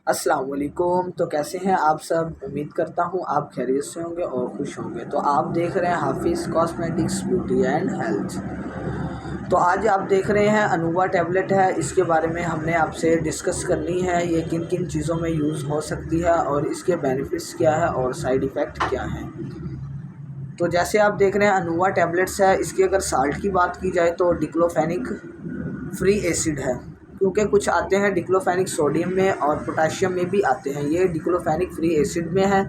अस्सलाम वालेकुम। तो कैसे हैं आप सब? उम्मीद करता हूँ आप खैरियत से होंगे और खुश होंगे। तो आप देख रहे हैं हाफिज़ कॉस्मेटिक्स ब्यूटी एंड हेल्थ। तो आज आप देख रहे हैं अनूवा टैबलेट है, इसके बारे में हमने आपसे डिस्कस करनी है ये किन किन चीज़ों में यूज़ हो सकती है और इसके बेनिफिट्स क्या है और साइड इफ़ेक्ट क्या हैं। तो जैसे आप देख रहे हैं अनूवा टैबलेट्स है, इसकी अगर साल्ट की बात की जाए तो डिक्लोफेनिक फ्री एसिड है, क्योंकि कुछ आते हैं डिक्लोफेनिक सोडियम में और पोटाशियम में भी आते हैं, ये डिक्लोफेनिक फ्री एसिड में है।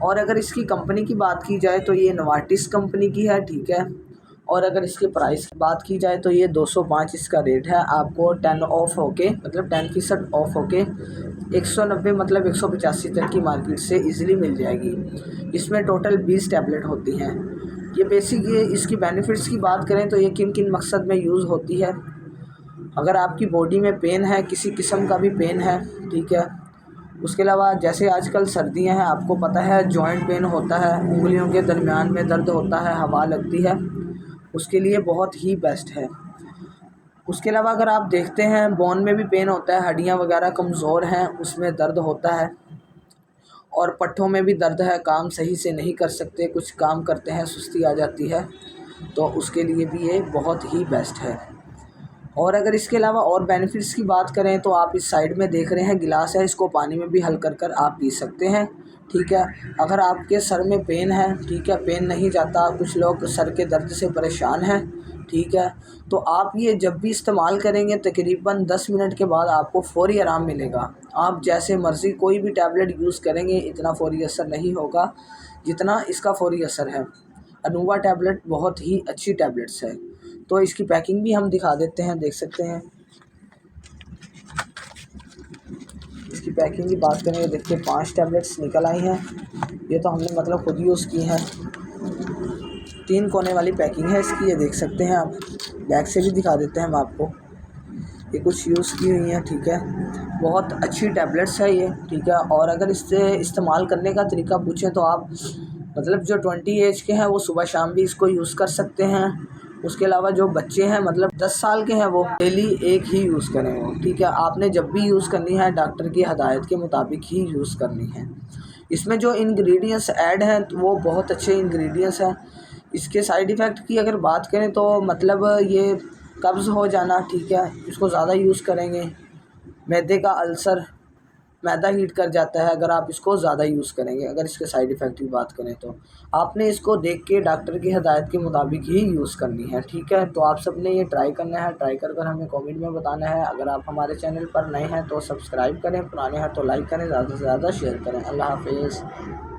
और अगर इसकी कंपनी की बात की जाए तो ये नोवार्टिस कंपनी की है, ठीक है। और अगर इसके प्राइस की बात की जाए तो ये 205 इसका रेट है। आपको 10 ऑफ होके मतलब 10% ऑफ होके 190 मतलब 185 तक की मार्केट से इजीली मिल जाएगी। इसमें टोटल 20 टैबलेट होती हैं। ये बेसिक ये इसकी बेनिफिट्स की बात करें तो ये किन किन मकसद में यूज़ होती है। अगर आपकी बॉडी में पेन है, किसी किस्म का भी पेन है, ठीक है। उसके अलावा जैसे आजकल सर्दियां हैं, आपको पता है जॉइंट पेन होता है, उंगलियों के दरमियान में दर्द होता है, हवा लगती है, उसके लिए बहुत ही बेस्ट है। उसके अलावा अगर आप देखते हैं बोन में भी पेन होता है, हड्डियां वगैरह कमज़ोर हैं उसमें दर्द होता है, और पट्ठों में भी दर्द है, काम सही से नहीं कर सकते, कुछ काम करते हैं सुस्ती आ जाती है, तो उसके लिए भी ये बहुत ही बेस्ट है। और अगर इसके अलावा और बेनिफिट्स की बात करें तो आप इस साइड में देख रहे हैं गिलास है, इसको पानी में भी हल कर कर आप पी सकते हैं, ठीक है। अगर आपके सर में पेन है, ठीक है, पेन नहीं जाता, कुछ लोग सर के दर्द से परेशान हैं, ठीक है, तो आप ये जब भी इस्तेमाल करेंगे तकरीबन 10 मिनट के बाद आपको फ़ौरी आराम मिलेगा। आप जैसे मर्ज़ी कोई भी टैबलेट यूज़ करेंगे इतना फ़ौरी असर नहीं होगा जितना इसका फ़ौरी असर है। अनूवा टैबलेट बहुत ही अच्छी टैबलेट्स है। तो इसकी पैकिंग भी हम दिखा देते हैं, देख सकते हैं। इसकी पैकिंग की बात करें तो देखिए 5 टैबलेट्स निकल आई हैं। ये तो हमने मतलब खुद यूज़ की हैं। 3 कोने वाली पैकिंग है इसकी, ये देख सकते हैं आप। बैक से भी दिखा देते हैं हम आपको। ये कुछ यूज़ की हुई हैं, ठीक है। बहुत अच्छी टैबलेट्स है ये, ठीक है। और अगर इससे इस्तेमाल करने का तरीका पूछें तो आप मतलब जो 20 एज के हैं वो सुबह शाम भी इसको यूज़ कर सकते हैं। उसके अलावा जो बच्चे हैं मतलब 10 साल के हैं वो डेली एक ही यूज़ करें वो, ठीक है। आपने जब भी यूज़ करनी है डॉक्टर की हदायत के मुताबिक ही यूज़ करनी है। इसमें जो इंग्रेडिएंट्स ऐड हैं तो वो बहुत अच्छे इंग्रेडिएंट्स हैं। इसके साइड इफ़ेक्ट की अगर बात करें तो मतलब ये कब्ज़ हो जाना, ठीक है, इसको ज़्यादा यूज़ करेंगे, मैदे का अल्सर, मैदा हीट कर जाता है अगर आप इसको ज़्यादा यूज़ करेंगे। अगर इसके साइड इफ़ेक्ट की बात करें तो आपने इसको देख के डॉक्टर की हदायत के मुताबिक ही यूज़ करनी है, ठीक है। तो आप सब ने ये ट्राई करना है, ट्राई कर हमें कमेंट में बताना है। अगर आप हमारे चैनल पर नए हैं तो सब्सक्राइब करें, पुराने हैं तो लाइक करें, ज़्यादा से ज़्यादा शेयर करें। अल्लाह हाफ़िज़।